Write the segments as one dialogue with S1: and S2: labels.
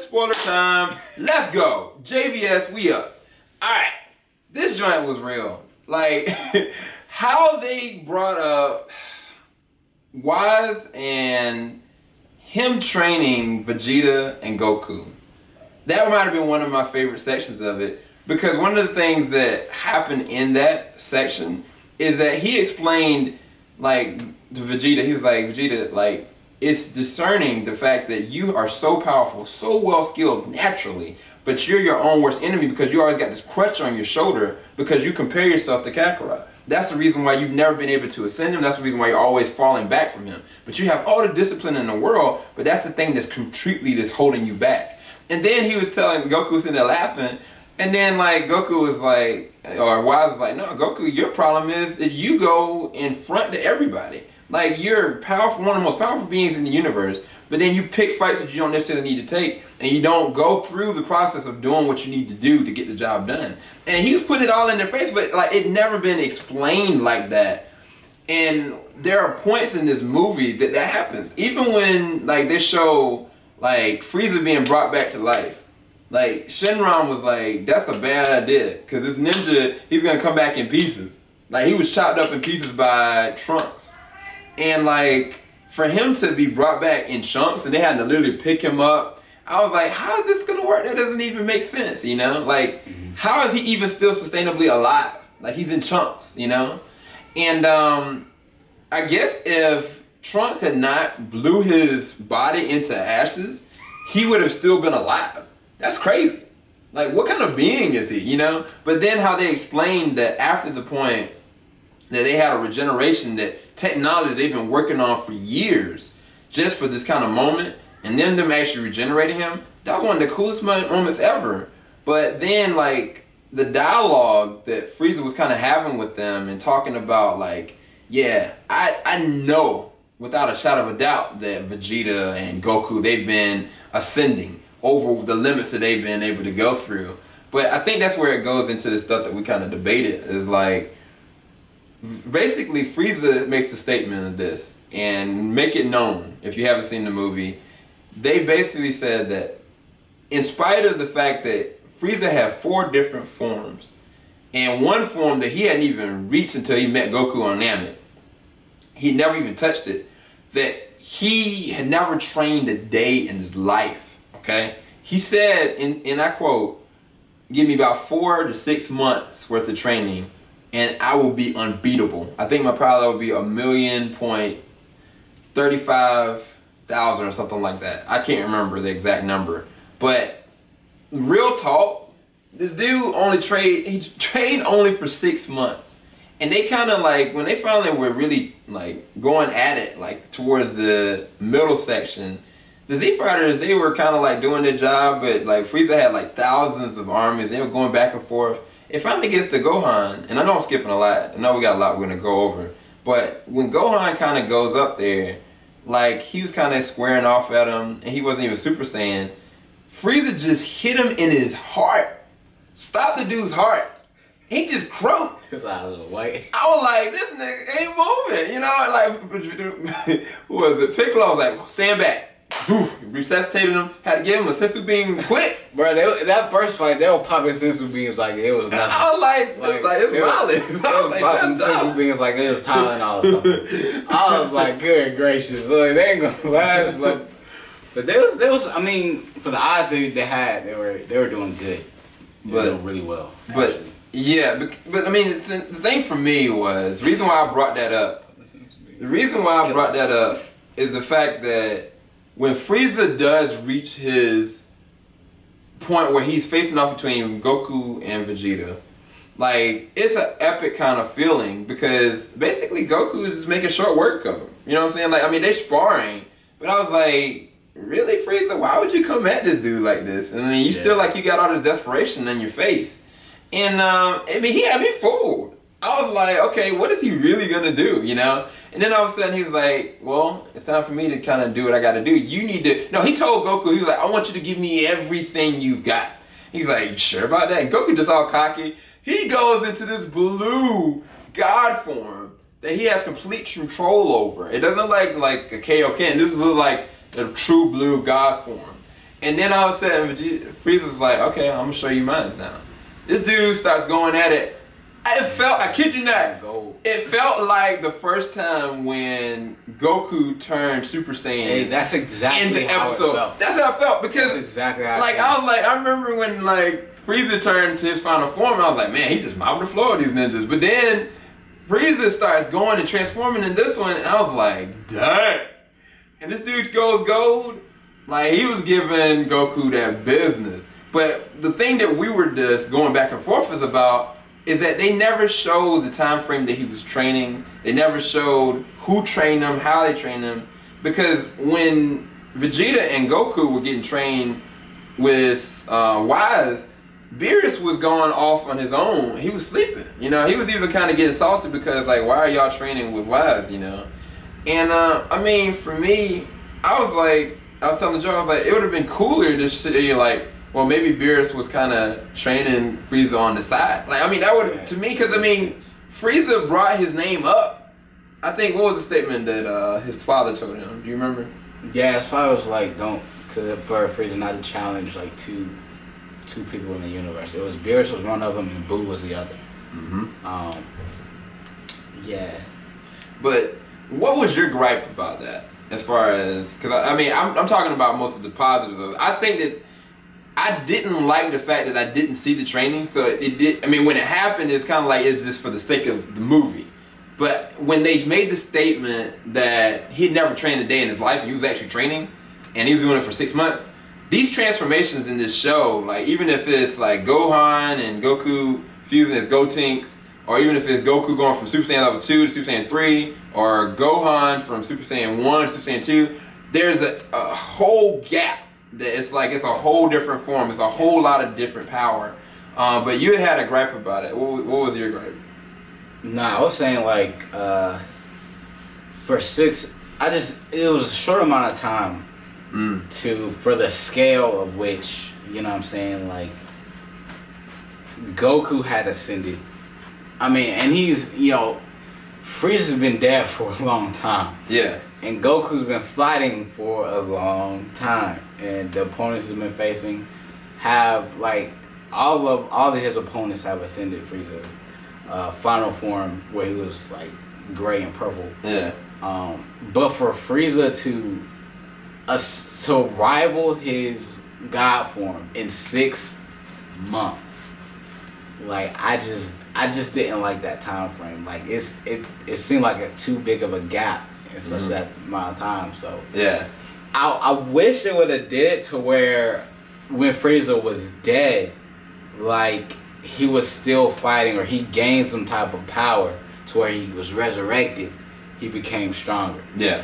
S1: Spoiler time. Let's go. JVS, we up. Alright. This joint was real. Like, how they brought up Wise and him training Vegeta and Goku. That might have been one of my favorite sections of it. Because one of the things that happened in that section is that he explained, like, to Vegeta, he was like, Vegeta, like, it's discerning the fact that you are so powerful, so well skilled naturally, but you're your own worst enemy because you always got this crutch on your shoulder because you compare yourself to Kakarot. That's the reason why you've never been able to ascend him. That's the reason why you're always falling back from him. But you have all the discipline in the world, but that's the thing that's completely just holding you back. And then he was telling Goku, sitting there laughing, and then like Goku was like, or Wise was like, no, Goku, your problem is that you go in front to everybody. Like, you're powerful, one of the most powerful beings in the universe, but then you pick fights that you don't necessarily need to take, and you don't go through the process of doing what you need to do to get the job done. And he was putting it all in their face, but like it never been explained like that. And there are points in this movie that that happens. Even when like they show like Frieza being brought back to life. Like Shenron was like, that's a bad idea, because this ninja, he's gonna come back in pieces. Like he was chopped up in pieces by Trunks. And like, for him to be brought back in chunks and they had to literally pick him up, I was like, how is this gonna work? That doesn't even make sense, you know? Like, how is he even still sustainably alive? Like, he's in chunks, you know? And I guess if Trunks had not blew his body into ashes, he would have still been alive. That's crazy. Like, what kind of being is he, you know? But then how they explained that after the point that they had a regeneration, that technology they've been working on for years just for this kind of moment, and then them actually regenerating him, that was one of the coolest moments ever. But then like the dialogue that Frieza was kind of having with them and talking about like, yeah, I know without a shadow of a doubt that Vegeta and Goku, they've been ascending over the limits that they've been able to go through. But I think that's where it goes into the stuff that we kind of debated, is like, basically Frieza makes a statement of this, and make it known if you haven't seen the movie. They basically said that in spite of the fact that Frieza had 4 different forms, and one form that he hadn't even reached until he met Goku on Namek, he never even touched it, that he had never trained a day in his life, okay? He said, and I quote, give me about 4 to 6 months worth of training and I will be unbeatable. I think my power would be 1,035,000 or something like that. I can't remember the exact number. But real talk, this dude only trained only for 6 months. And they kind of like, when they finally were really like going at it, like towards the middle section, the Z Fighters, they were kind of like doing their job, but like Frieza had like thousands of armies. They were going back and forth. It finally gets to Gohan, and I know I'm skipping a lot. I know we got a lot we're going to go over. But when Gohan kind of goes up there, like, he was kind of squaring off at him, and he wasn't even Super Saiyan. Frieza just hit him in his heart. Stopped the dude's heart. He just croaked.
S2: His eyes were white.
S1: I was like, this nigga ain't moving, you know? Like, who was it? Piccolo was like, stand back. Poof, resuscitated him, had to give him a sensu beam quick.
S2: Bro, that first fight, they were popping sensu beams like it was nothing.
S1: I was like it's violence.
S2: They were popping sensu beams like it was Tylenol or something. I was like, good gracious, so they ain't gonna last. Like, but they was. I mean, for the odds that they had, they were doing good. They were doing really well.
S1: But
S2: actually.
S1: yeah, but I mean, the thing for me was, the reason why I brought that up. The reason why I brought that up is the fact that when Frieza does reach his point where he's facing off between Goku and Vegeta, like, it's an epic kind of feeling, because basically Goku is just making short work of him. You know what I'm saying? Like, I mean, they're sparring, but I was like, really, Frieza? Why would you come at this dude like this? And then you still, like, you got all this desperation in your face. And, I mean, he had me fooled. I was like, okay, what is he really gonna do, you know? And then all of a sudden he was like, well, it's time for me to kind of do what I gotta do. You need to, no, he told Goku, he was like, I want you to give me everything you've got. He's like, you sure about that? And Goku just all cocky. He goes into this blue God form that he has complete control over. It doesn't look like a Kaioken. This look like the true blue God form. And then all of a sudden, Frieza's like, okay, I'm gonna show you mine now. This dude starts going at it. I kid you not, it felt like the first time when Goku turned Super Saiyan.
S2: Hey, that's exactly
S1: in the
S2: how
S1: episode.
S2: It felt.
S1: That's how I felt because
S2: that's exactly how
S1: like
S2: it felt.
S1: I was like, I remember when like Frieza turned to his final form. I was like, man, he just mopping the floor with these ninjas. But then Frieza starts going and transforming in this one, and I was like, dang. And this dude goes gold. Like he was giving Goku that business. But the thing that we were just going back and forth is that they never showed the time frame that he was training. They never showed who trained him, how they trained him. Because when Vegeta and Goku were getting trained with Wise, Beerus was going off on his own. He was sleeping. You know, he was even kind of getting salty because like, why are y'all training with Wise, you know? And I mean, for me, I was telling Joe, I was like, it would have been cooler to see like, well, maybe Beerus was kind of training Frieza on the side. Like, I mean, that would, to me, because, I mean, Frieza brought his name up. I think, what was the statement that his father told him? Do you remember?
S2: Yeah, his father was like, for Frieza not to challenge, like, two people in the universe. It was Beerus was one of them and Boo was the other.
S1: Mm-hmm.
S2: Yeah.
S1: But what was your gripe about that? As far as, because, I mean, I'm talking about most of the positives of it. I think that I didn't like the fact that I didn't see the training, so it did. I mean, when it happened, it's kind of like it's just for the sake of the movie. But when they made the statement that he'd never trained a day in his life, and he was actually training, and he was doing it for 6 months, these transformations in this show, like even if it's like Gohan and Goku fusing as Gotenks, or even if it's Goku going from Super Saiyan level 2 to Super Saiyan 3, or Gohan from Super Saiyan 1 to Super Saiyan 2, there's a whole gap. It's like it's a whole different form. It's a whole lot of different power. But you had a gripe about it. What was your gripe?
S2: Nah, I was saying like for 6, it was a short amount of time for the scale of which, you know what I'm saying, like Goku had ascended. I mean, and he's, you know, Frieza's been dead for a long time. Yeah. And Goku's been fighting for a long time. And the opponents he's been facing have, like, all of his opponents have ascended Frieza's final form where he was, like, gray and purple. Yeah. But for Frieza to rival his God form in 6 months, like, I just didn't like that time frame. Like, it seemed like too big of a gap in such that amount of time. So yeah, I wish it would have did it to where when Frieza was dead, like he was still fighting, or he gained some type of power to where he was resurrected, he became stronger. Yeah,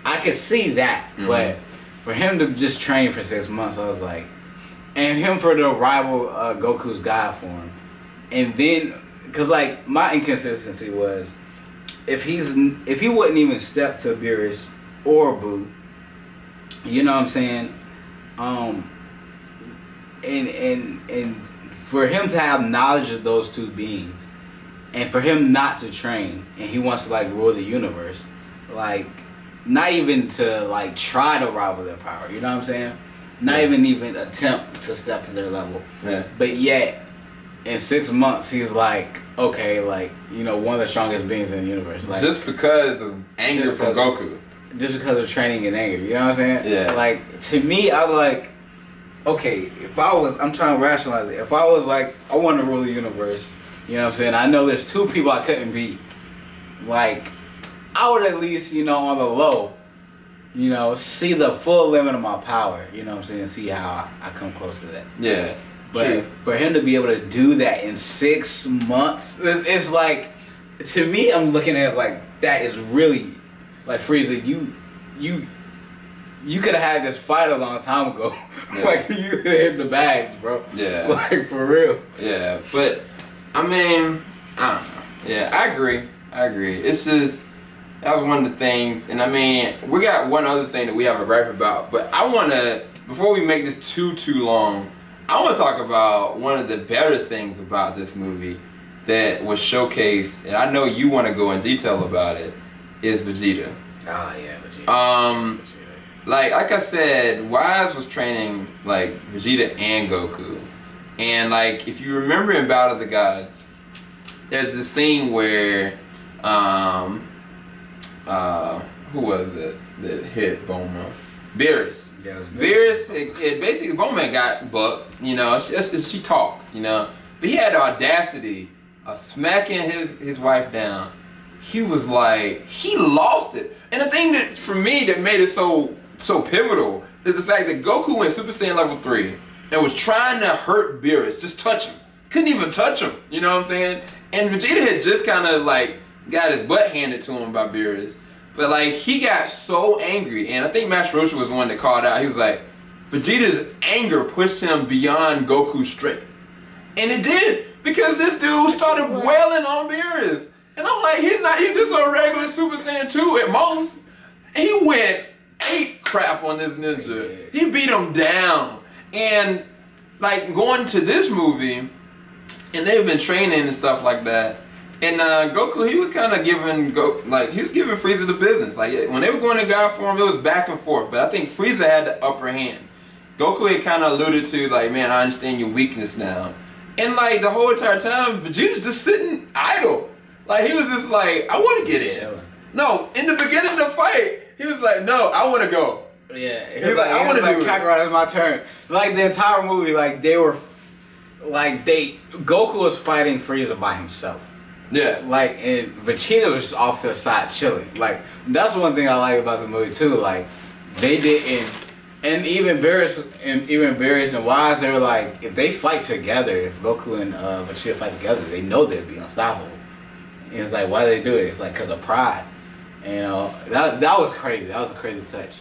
S2: I could see that, but for him to just train for 6 months, I was like, and him for the rival Goku's God form, and then because like my inconsistency was, if he wouldn't even step to Beerus or Boo, you know what I'm saying, and for him to have knowledge of those two beings, and for him not to train, and he wants to like rule the universe, like not even to like try to rival their power, you know what I'm saying? Not even attempt to step to their level. Yeah. But yet, in 6 months, he's like, okay, like, you know, one of the strongest beings in the universe. Like,
S1: just because of anger from Goku.
S2: Just because of training and anger, you know what I'm saying? Yeah. Like, to me, I was like, okay, I'm trying to rationalize it. If I was like, I want to rule the universe, you know what I'm saying? I know there's 2 people I couldn't beat. Like, I would at least, you know, on the low, you know, see the full limit of my power, you know what I'm saying? See how I come close to that. Yeah. But true. For him to be able to do that in 6 months, it's like, to me, I'm looking at it as like, that is really, like, Frieza, you could have had this fight a long time ago. Yeah. Like, you could have hit the bags, bro. Yeah. Like, for real.
S1: Yeah, but, I mean, I don't know. Yeah, I agree. It's just, that was one of the things, and I mean, we got one other thing that we have a gripe about, but I want to, before we make this too long, I want to talk about one of the better things about this movie that was showcased, and I know you want to go in detail about it, is Vegeta.
S2: Ah, yeah, Vegeta.
S1: like I said, Wise was training like Vegeta and Goku, and like if you remember in Battle of the Gods, there's this scene where who was it that hit Bulma? Beerus.
S2: Yeah,
S1: Beerus, it basically Bulma got bucked, you know. She talks, you know, but he had the audacity of smacking his wife down. He was like, he lost it. And the thing that for me that made it so pivotal is the fact that Goku went Super Saiyan level 3 and was trying to hurt Beerus, just touch him. Couldn't even touch him, you know what I'm saying? And Vegeta had just kind of like got his butt handed to him by Beerus. But like he got so angry, and I think Master Roshi was the one that called out. He was like, Vegeta's anger pushed him beyond Goku's strength. And it did, because this dude started wailing on Beerus. And I'm like, he's just a regular Super Saiyan 2 at most. He went ape crap on this ninja. He beat him down. And like going to this movie, and they've been training and stuff like that. And Goku, he was kind of giving Frieza the business. Like when they were going to God form, it was back and forth. But I think Frieza had the upper hand. Goku had kind of alluded to like, man, I understand your weakness now. And like the whole entire time, Vegeta's just sitting idle. Like he was just like, I want to get in. No, in the beginning of the fight, he was like, no, I want to go.
S2: Yeah,
S1: he was like, I want to do it.
S2: Kakarot, it's my turn. Like the entire movie, like they were, Goku was fighting Frieza by himself.
S1: Yeah.
S2: Like, and Vegeta was just off to the side chilling. Like, that's one thing I like about the movie too. Like, they didn't, and even Beerus and Wise, they were like, if they fight together, if Goku and Vegeta fight together, they know they'd be unstoppable. And it's like, why do they do it? It's like, because of pride. And, you know, that was crazy. That was a crazy touch.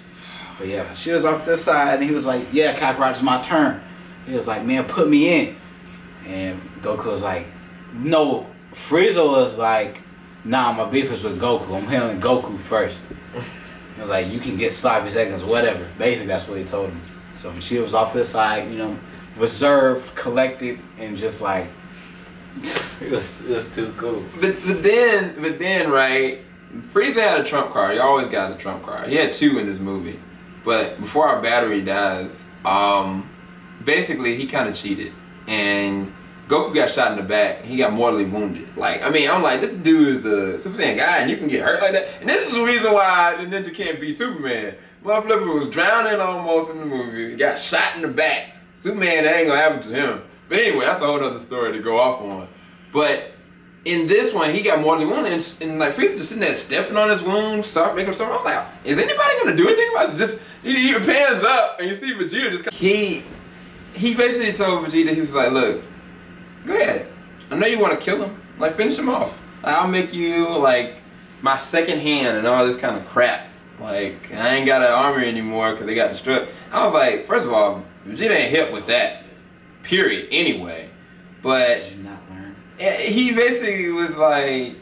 S2: But yeah, she was off to the side, and he was like, yeah, Kakarot, it's my turn. He was like, man, put me in. And Goku was like, no. Frieza was like, nah, my beef is with Goku. I'm handling Goku first. He was like, you can get sloppy seconds, whatever. Basically, that's what he told him. So she was off to the side, you know, reserved, collected, and just like, it was too cool.
S1: But then, right, Frieza had a trump card. He always got a trump card. He had 2 in this movie. But before our battery dies, basically he kind of cheated. And Goku got shot in the back. He got mortally wounded. Like, I mean, I'm like, this dude is a Super Saiyan guy and you can get hurt like that. And this is the reason why the ninja can't beat Superman. Motherfucker was drowning almost in the movie. He got shot in the back. Superman, that ain't gonna happen to him. But anyway, that's a whole other story to go off on. But in this one, he got mortally wounded, and like Frieza just sitting there stepping on his wound, start making something. I'm like, is anybody gonna do anything about it? Just your pans up, and you see Vegeta just. He basically told Vegeta, he was like, look, go ahead. I know you want to kill him. Like, finish him off. Like, I'll make you like my second hand and all this kind of crap. Like, I ain't got an army anymore because they got destroyed. I was like, first of all, Vegeta ain't hip with that. Period. Anyway, but he basically was like,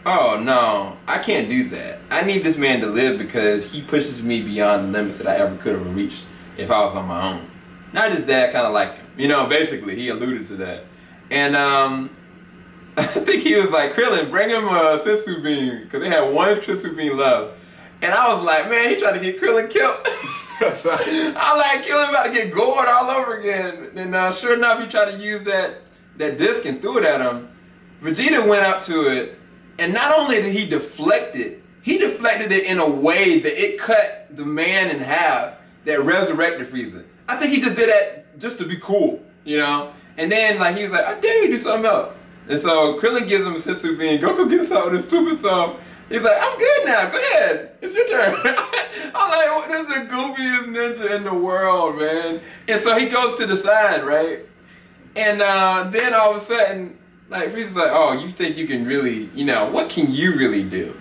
S1: oh no, I can't do that. I need this man to live because he pushes me beyond the limits that I ever could have reached if I was on my own. Not his dad kind of like him. You know, basically, he alluded to that. And I think he was like, Krillin, bring him a Sensu Bean, because they had one Sensu Bean left. And I was like, man, he trying to get Krillin killed. I'm like, Krillin about to get gored all over again. And sure enough, he tried to use that disc and threw it at him. Vegeta went up to it, and not only did he deflect it, he deflected it in a way that it cut the man in half that resurrected Frieza. I think he just did that just to be cool, you know? And then like he was like, I dare you do something else. And so Krillin gives him a Sensu Bean, Goku gets out with his stupid self. He's like, I'm good now, go ahead. It's your turn. I'm like, what is the goofiest ninja in the world, man? And so he goes to the side, right? And then all of a sudden, like, Frieza's like, oh, you think you can really, you know, what can you really do?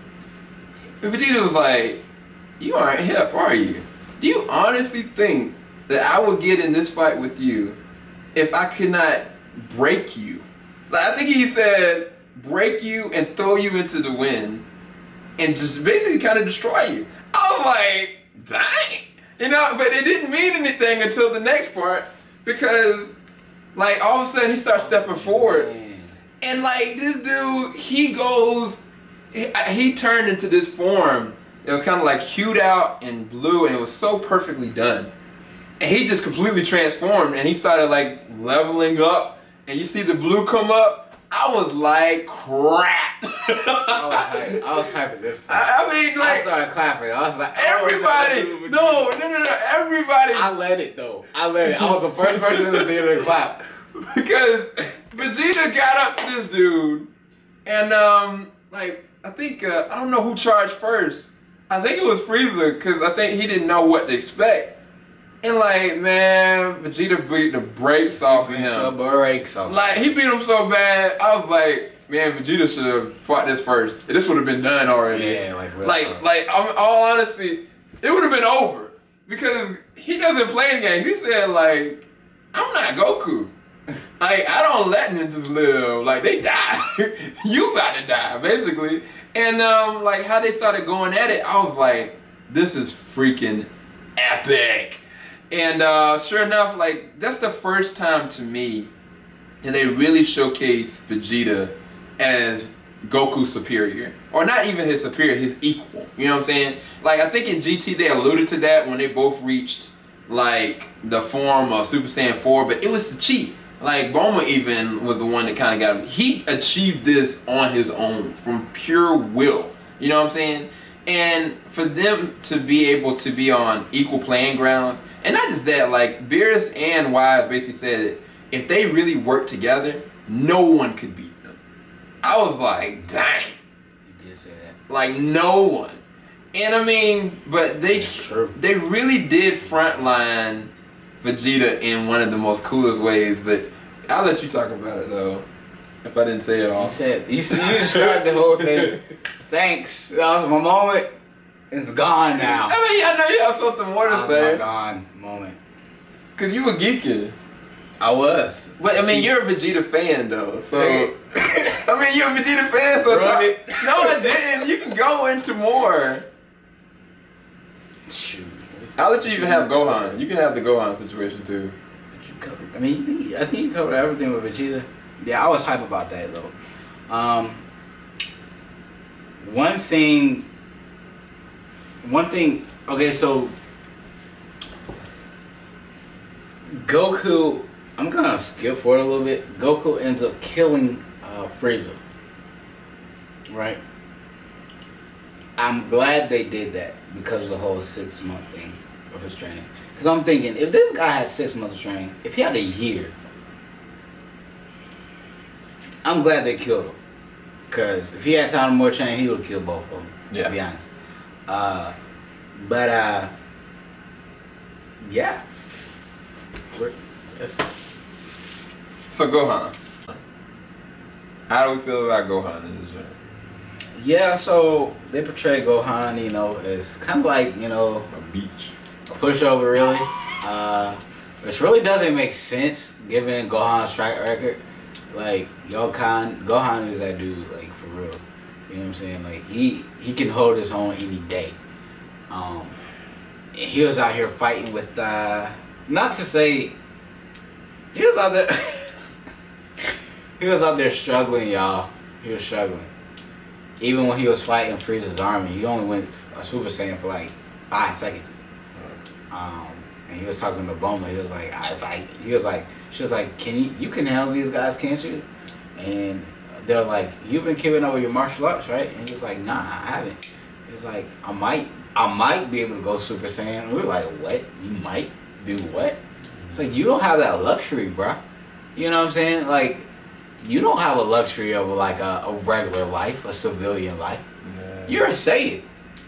S1: And Vegeta was like, you aren't hip, are you? Do you honestly think that I would get in this fight with you if I could not break you? Like, I think he said, break you and throw you into the wind and just basically kind of destroy you. I was like, dang. You know, but it didn't mean anything until the next part because, like, all of a sudden he starts stepping forward. And, like, this dude, he turned into this form It was kind of like hued out in blue, and it was so perfectly done. And he just completely transformed, and he started like leveling up, and you see the blue come up. I was like, crap.
S2: I was hyped at this point.
S1: I mean, like,
S2: I started clapping. I was like,
S1: everybody. No, everybody.
S2: I let it though. I was the first person in the theater to clap.
S1: Because Vegeta got up to this dude, and like, I think, I don't know who charged first. I think it was Frieza, because I think he didn't know what to expect. And like, man, Vegeta beat the brakes off of him.
S2: The brakes off.
S1: Like, he beat him so bad, I was like, man, Vegeta should have fought this first. This would have been done already.
S2: Yeah,
S1: like, all honesty, it would have been over. Because he doesn't play in games. He said, like, I'm not Goku. Like, I don't let ninjas live. Like, they die. You about to die, basically. And like, how they started going at it, I was like, this is freaking epic. And sure enough, like, that's the first time to me that they really showcase Vegeta as Goku's superior. Or not even his superior, his equal. You know what I'm saying? Like, I think in GT they alluded to that when they both reached, like, the form of Super Saiyan 4, but it was a cheat. Like, Bulma even was the one that kind of got him. He achieved this on his own, from pure will. You know what I'm saying? And for them to be able to be on equal playing grounds, and not just that, like, Beerus and Wise basically said if they really worked together, no one could beat them. I was like, dang.
S2: You did say that.
S1: Like, no one. And I mean, but they really did frontline Vegeta in one of the most coolest ways, but I'll let you talk about it though, if I didn't say it all.
S2: You described the whole thing. Thanks. That was my moment. It's gone now.
S1: I mean, I know you have something more to say.
S2: My gone moment.
S1: Cause you were geeking.
S2: I was.
S1: But I mean, you're a Vegeta fan though, so I mean, you're a Vegeta fan, so no, I didn't. You can go into more.
S2: Shoot.
S1: I'll let you even have Gohan. You can have the Gohan situation too.
S2: I mean, I think you covered everything with Vegeta. Yeah, I was hype about that though. One thing. Okay, so Goku. I'm gonna skip forward a little bit. Goku ends up killing Frieza. Right. I'm glad they did that because of the whole 6-month thing of his training. Because I'm thinking, if this guy had 6 months of training, if he had a year, I'm glad they killed him. Because if he had time to more training, he would have killed both of them.
S1: Yeah.
S2: To be honest. Yeah.
S1: So Gohan. How do we feel about Gohan in this joint?
S2: Yeah, so they portray Gohan, you know, as kind of like, you know,
S1: A beach.
S2: a pushover, really. Which really doesn't make sense given Gohan's track record. Like, Gohan is that dude, like, for real. You know what I'm saying? Like, he can hold his own any day. And he was out here fighting with, not to say, he was out there, he was out there struggling, y'all. He was struggling. Even when he was fighting Frieza's army, he only went a Super Saiyan for like 5 seconds. And he was talking to Bulma. He was like, she was like, you can handle these guys, can't you? And they're like, you've been keeping up with your martial arts, right? And he's like, nah, I haven't. He's like, I might be able to go Super Saiyan. And we were like, what? You might do what? It's like, you don't have that luxury, bruh. You know what I'm saying? Like, you don't have a luxury of like a regular life, a civilian life. Yeah. You're a Saiyan.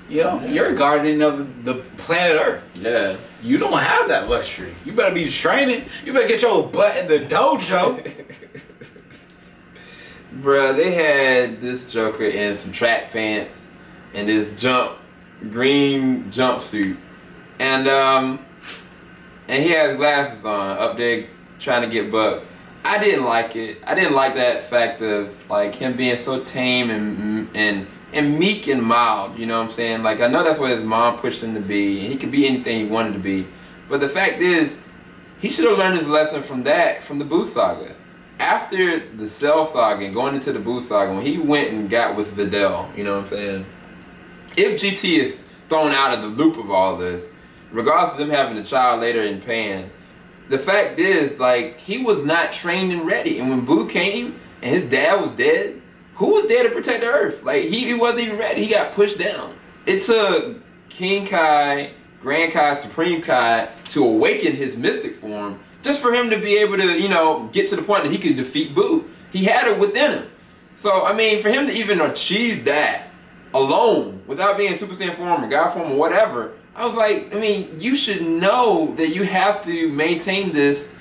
S2: You know, you're a guardian of the planet Earth.
S1: Yeah.
S2: You don't have that luxury. You better be training. You better get your butt in the dojo.
S1: Bruh, they had this Joker in some track pants and this green jumpsuit. And he has glasses on up there trying to get bucked. I didn't like it. I didn't like that fact of like him being so tame and meek and mild, you know what I'm saying? Like, I know that's what his mom pushed him to be, and he could be anything he wanted to be. But the fact is, he should have learned his lesson from the Buu Saga. After the Cell Saga and going into the Buu Saga, when he went and got with Videl, you know what I'm saying? If GT is thrown out of the loop of all this, regardless of them having a child later in Pan, the fact is, like, he was not trained and ready. And when Boo came and his dad was dead, who was there to protect the Earth? Like, he wasn't even ready. He got pushed down. It took King Kai, Grand Kai, Supreme Kai to awaken his mystic form just for him to be able to, you know, get to the point that he could defeat Boo. He had it within him. So, I mean, for him to even achieve that alone, without being Super Saiyan form or God form or whatever, I was like, I mean, you should know that you have to maintain this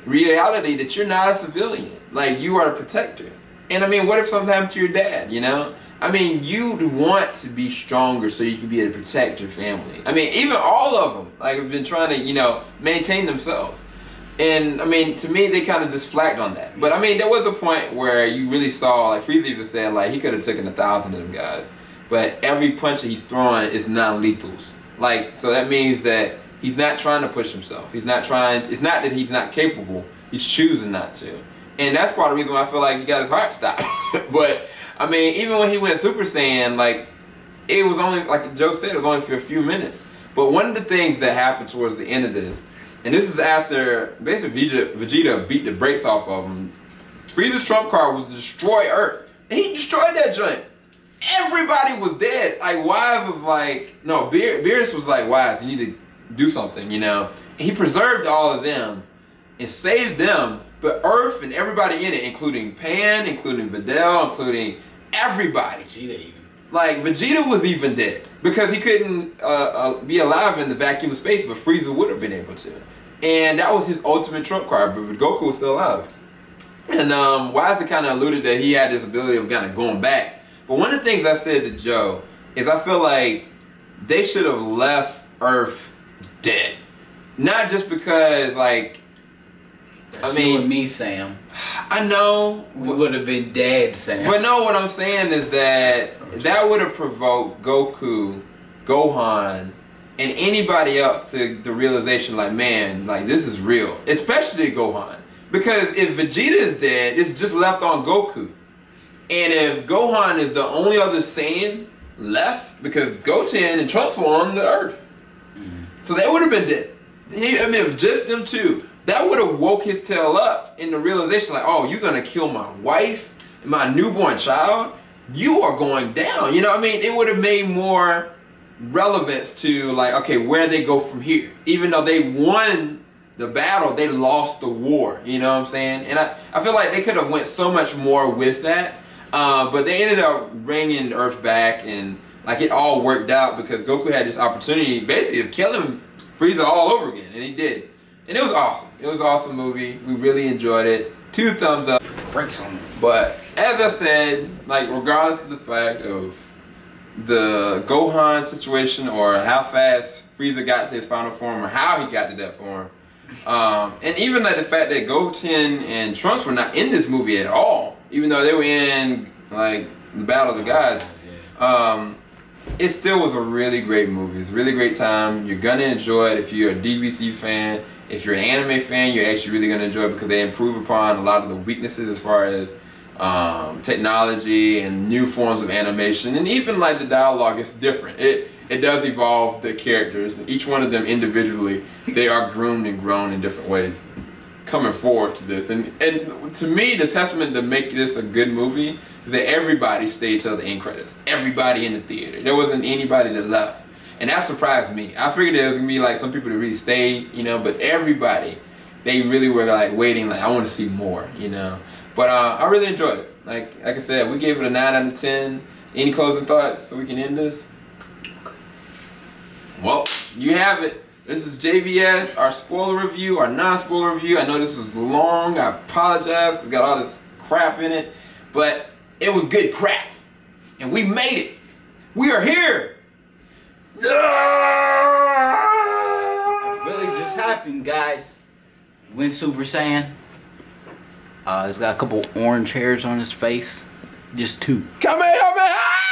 S1: reality that you're not a civilian. Like, you are a protector. And I mean, what if something happened to your dad, you know? I mean, you'd want to be stronger so you can be able to protect your family. I mean, even all of them, like, have been trying to, you know, maintain themselves. And, I mean, to me, they kind of just flagged on that. But, I mean, there was a point where you really saw, like, FRIEZA even said, like, he could have taken 1,000 of them guys. But every punch that he's throwing is non-lethals. Like, so that means that he's not trying to push himself. He's not trying, it's not that he's not capable. He's choosing not to. And that's part of the reason why I feel like he got his heart stopped. But, I mean, even when he went Super Saiyan, like, it was only, like Joe said, it was only for a few minutes. But one of the things that happened towards the end of this, and this is after basically Vegeta beat the brakes off of him, Frieza's trump card was destroy Earth. And he destroyed that joint. Everybody was dead. Like, Wise was like, no, Beerus was like, Wise, you need to do something, you know. And he preserved all of them and saved them. But Earth and everybody in it, including Pan, including Videl, including everybody.
S2: Vegeta even.
S1: Like, Vegeta was even dead. Because he couldn't be alive in the vacuum of space, but Frieza would have been able to. And that was his ultimate trump card, but Goku was still alive. And Wise kind of alluded that he had this ability of kind of going back. But one of the things I said to Joe is I feel like they should have left Earth dead. Not just because, like,
S2: That's
S1: I mean,
S2: you and me, Sam.
S1: I know
S2: We would have been dead, Sam.
S1: but no, what I'm saying is that that would have provoked Goku, Gohan, and anybody else to the realization, like, man, like, this is real. Especially Gohan. Because if Vegeta is dead, it's just left on Goku. And if Gohan is the only other Saiyan left, because Goten and Trunks were on the Earth. So they would have been dead. I mean, if just them two, that would have woke his tail up in the realization, like, oh, you're going to kill my wife and my newborn child? You are going down. You know what I mean? It would have made more relevance to, like, okay, where they go from here. Even though they won the battle, they lost the war. You know what I'm saying? And I feel like they could have went so much more with that. But they ended up bringing Earth back, and like it all worked out because Goku had this opportunity basically of killing Frieza all over again, and he did. And it was awesome. It was an awesome movie. We really enjoyed it. 2 thumbs up.
S2: Breaks on me.
S1: But as I said, like, regardless of the fact of the Gohan situation or how fast Frieza got to his final form or how he got to that form, and even like the fact that Goten and Trunks were not in this movie at all, even though they were in like the Battle of the Gods, it still was a really great movie. It's a really great time. You're gonna enjoy it if you're a DBC fan. If you're an anime fan, you're actually really gonna enjoy it because they improve upon a lot of the weaknesses as far as technology and new forms of animation, and even like the dialogue is different. It does evolve the characters, and each one of them individually, they are groomed and grown in different ways coming forward to this. And to me, the testament to make this a good movie is that everybody stayed till the end credits. Everybody in the theater. There wasn't anybody that left. And that surprised me. I figured there was going to be like some people that really stayed, you know, but everybody, they really were like waiting, like, I want to see more, you know. But I really enjoyed it. Like I said, we gave it a 9 out of 10. Any closing thoughts so we can end this? Well, you have it. This is JVS, our spoiler review, our non-spoiler review. I know this was long. I apologize because it got all this crap in it. But it was good crap. And we made it. We are here.
S2: It really just happened, guys. Went Super Saiyan. He's got a couple orange hairs on his face. Just 2.
S1: Kamehameha!